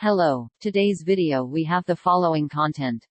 Hello, today's video we have the following content.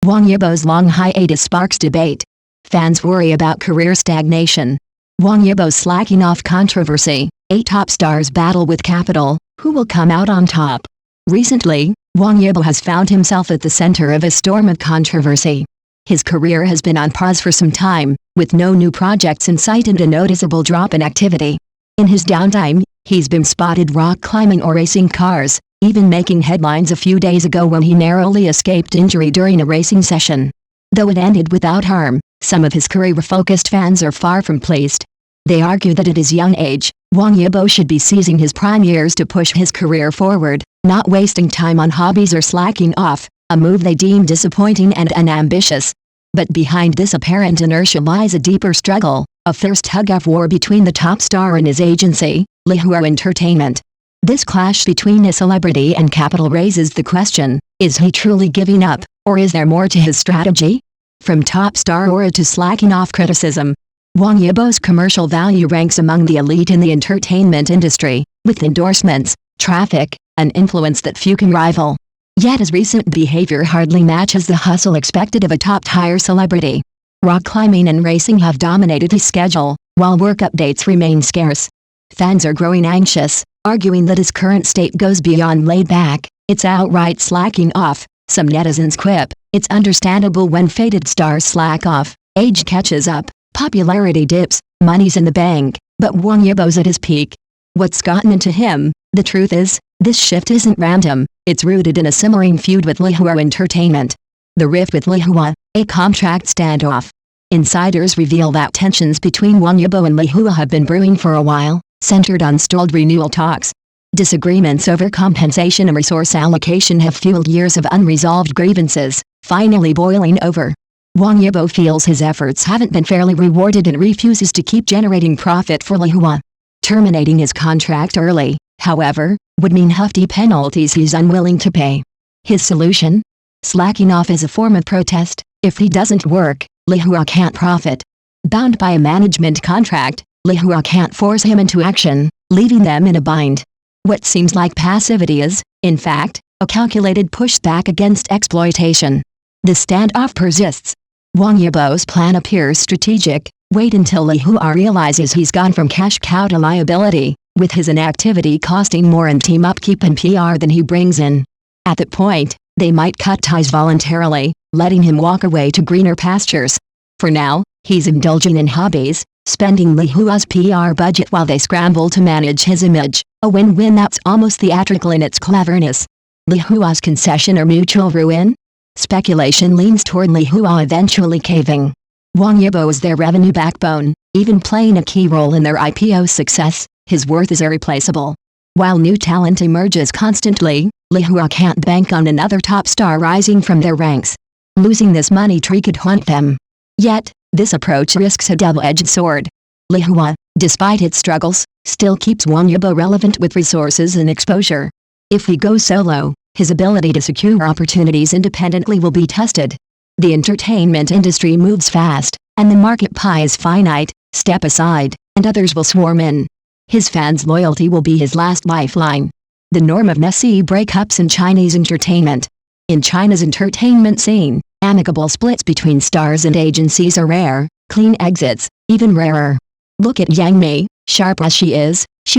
Wang Yibo's long hiatus sparks debate. Fans worry about career stagnation. Wang Yibo's slacking off controversy. 8 top stars battle with capital. Who will come out on top? Recently, Wang Yibo has found himself at the center of a storm of controversy. His career has been on pause for some time, with no new projects in sight and a noticeable drop in activity. In his downtime, he's been spotted rock climbing or racing cars, even making headlines a few days ago when he narrowly escaped injury during a racing session. Though it ended without harm, some of his career-focused fans are far from pleased. They argue that at his young age, Wang Yibo should be seizing his prime years to push his career forward, not wasting time on hobbies or slacking off, a move they deem disappointing and unambitious. But behind this apparent inertia lies a deeper struggle, a fierce tug-of-war between the top star and his agency, Lihua Entertainment. This clash between a celebrity and capital raises the question, is he truly giving up, or is there more to his strategy? From top star aura to slacking off criticism, Wang Yibo's commercial value ranks among the elite in the entertainment industry, with endorsements, traffic, and influence that few can rival. Yet his recent behavior hardly matches the hustle expected of a top-tier celebrity. Rock climbing and racing have dominated his schedule, while work updates remain scarce. Fans are growing anxious, arguing that his current state goes beyond laid back, it's outright slacking off. Some netizens quip, it's understandable when faded stars slack off, age catches up, popularity dips, money's in the bank, but Wang Yibo's at his peak. What's gotten into him? The truth is, this shift isn't random, it's rooted in a simmering feud with Lihua Entertainment. The rift with Lihua, a contract standoff. Insiders reveal that tensions between Wang Yibo and Lihua have been brewing for a while, centered on stalled renewal talks. Disagreements over compensation and resource allocation have fueled years of unresolved grievances, finally boiling over. Wang Yibo feels his efforts haven't been fairly rewarded and refuses to keep generating profit for Lihua. Terminating his contract early, however, would mean hefty penalties he's unwilling to pay. His solution? Slacking off is a form of protest. If he doesn't work, Lihua can't profit. Bound by a management contract, Lihua can't force him into action, leaving them in a bind. What seems like passivity is, in fact, a calculated pushback against exploitation. The standoff persists. Wang Yibo's plan appears strategic: wait until Lihua realizes he's gone from cash cow to liability, with his inactivity costing more in team upkeep and PR than he brings in. At that point, they might cut ties voluntarily, letting him walk away to greener pastures. For now, he's indulging in hobbies, spending Lihua's PR budget while they scramble to manage his image, a win-win that's almost theatrical in its cleverness. Lihua's concession or mutual ruin? Speculation leans toward Lihua eventually caving. Wang Yibo is their revenue backbone, even playing a key role in their IPO success. His worth is irreplaceable. While new talent emerges constantly, Lihua can't bank on another top star rising from their ranks. Losing this money tree could haunt them. Yet, this approach risks a double-edged sword. Lihua, despite its struggles, still keeps Wang Yibo relevant with resources and exposure. If he goes solo, his ability to secure opportunities independently will be tested. The entertainment industry moves fast, and the market pie is finite. Step aside, and others will swarm in. His fans' loyalty will be his last lifeline. The norm of messy breakups in Chinese entertainment. In China's entertainment scene, amicable splits between stars and agencies are rare, clean exits, even rarer. Look at Yang Mi, sharp as she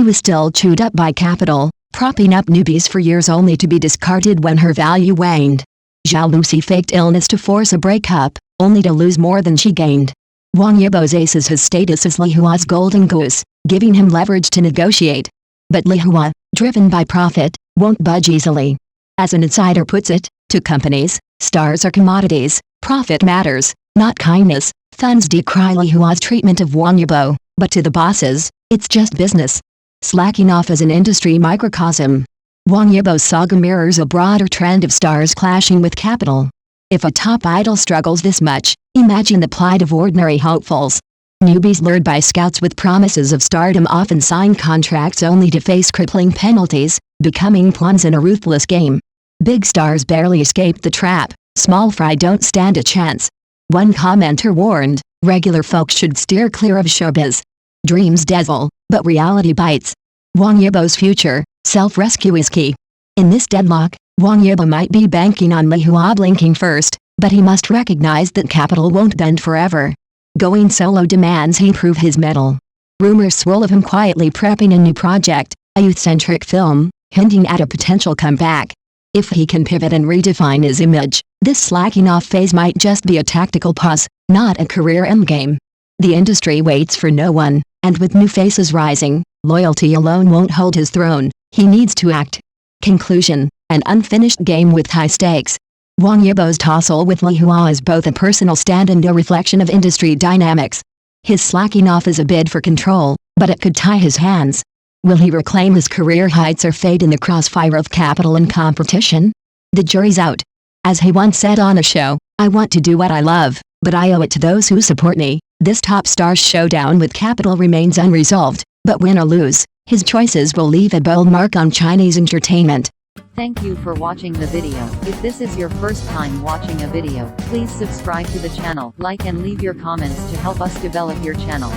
was still chewed up by capital, propping up newbies for years only to be discarded when her value waned. Zhao Lucy faked illness to force a breakup, only to lose more than she gained. Wang Yibo's aces his status as Lihua's golden goose, giving him leverage to negotiate. But Lihua, driven by profit, won't budge easily. As an insider puts it, to companies, stars are commodities, profit matters, not kindness. Fans decry Lihua's treatment of Wang Yibo, but to the bosses, it's just business. Slacking off as an industry microcosm. Wang Yibo's saga mirrors a broader trend of stars clashing with capital. If a top idol struggles this much, imagine the plight of ordinary hopefuls. Newbies lured by scouts with promises of stardom often sign contracts only to face crippling penalties, becoming pawns in a ruthless game. Big stars barely escape the trap, small fry don't stand a chance. One commenter warned, regular folks should steer clear of showbiz. Dreams dazzle, but reality bites. Wang Yibo's future, self-rescue is key. In this deadlock, Wang Yibo might be banking on Li Hua blinking first, but he must recognize that capital won't bend forever. Going solo demands he prove his mettle. Rumors swirl of him quietly prepping a new project, a youth-centric film, hinting at a potential comeback. If he can pivot and redefine his image, this slacking off phase might just be a tactical pause, not a career endgame. The industry waits for no one, and with new faces rising, loyalty alone won't hold his throne. He needs to act. Conclusion: an unfinished game with high stakes. Wang Yibo's tussle with Li Hua is both a personal stand and a reflection of industry dynamics. His slacking off is a bid for control, but it could tie his hands. Will he reclaim his career heights or fade in the crossfire of capital and competition? The jury's out. As he once said on a show, "I want to do what I love, but I owe it to those who support me." This top star's showdown with capital remains unresolved, but win or lose, his choices will leave a bold mark on Chinese entertainment. Thank you for watching the video. If this is your first time watching a video, please subscribe to the channel, like and leave your comments to help us develop your channel.